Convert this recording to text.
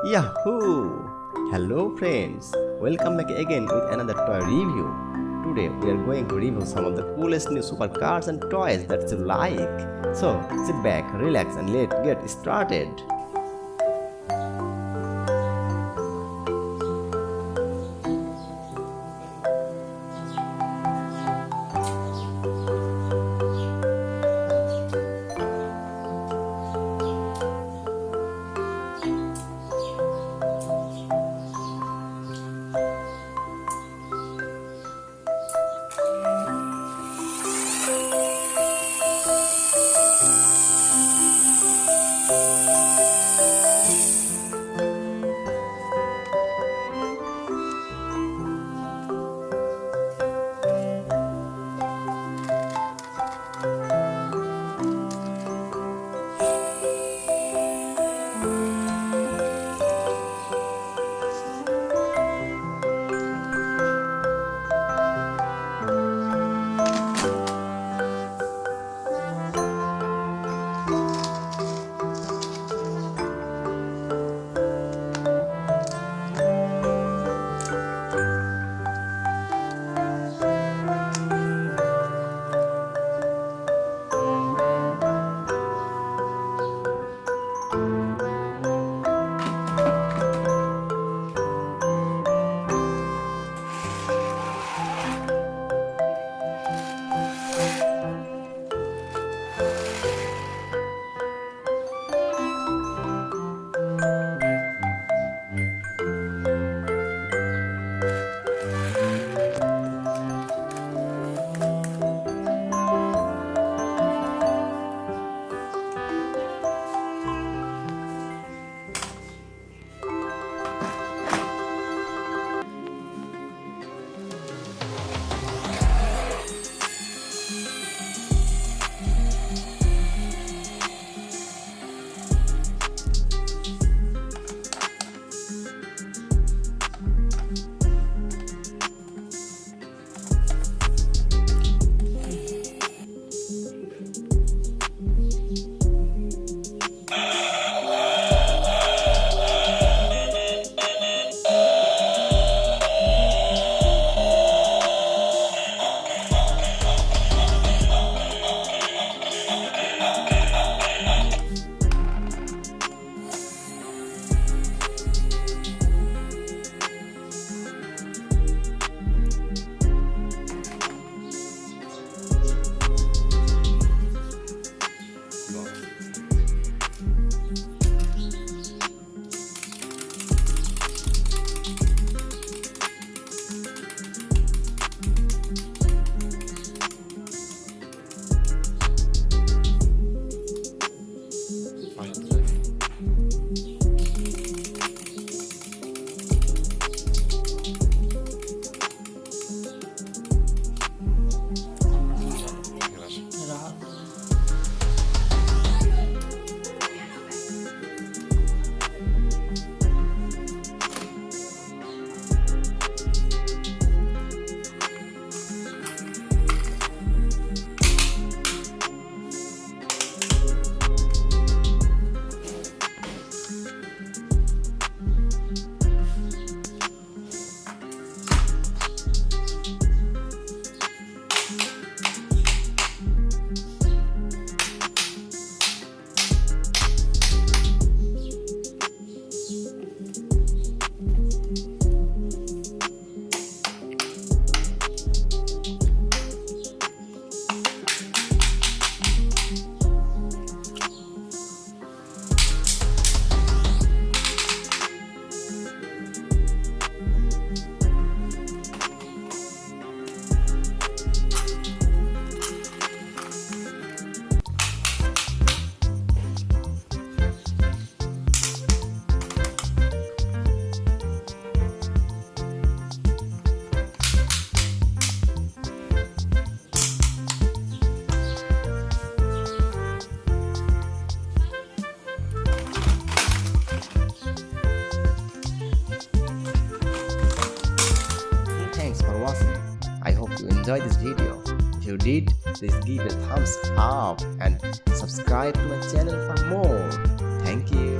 Yahoo! Hello friends, welcome back again with another toy review. Today we are going to review some of the coolest new supercars and toys that you like. So sit back, relax and let's get started. Thanks for watching. I hope you enjoyed this video. If you did, please give a thumbs up and subscribe to my channel for more. Thank you.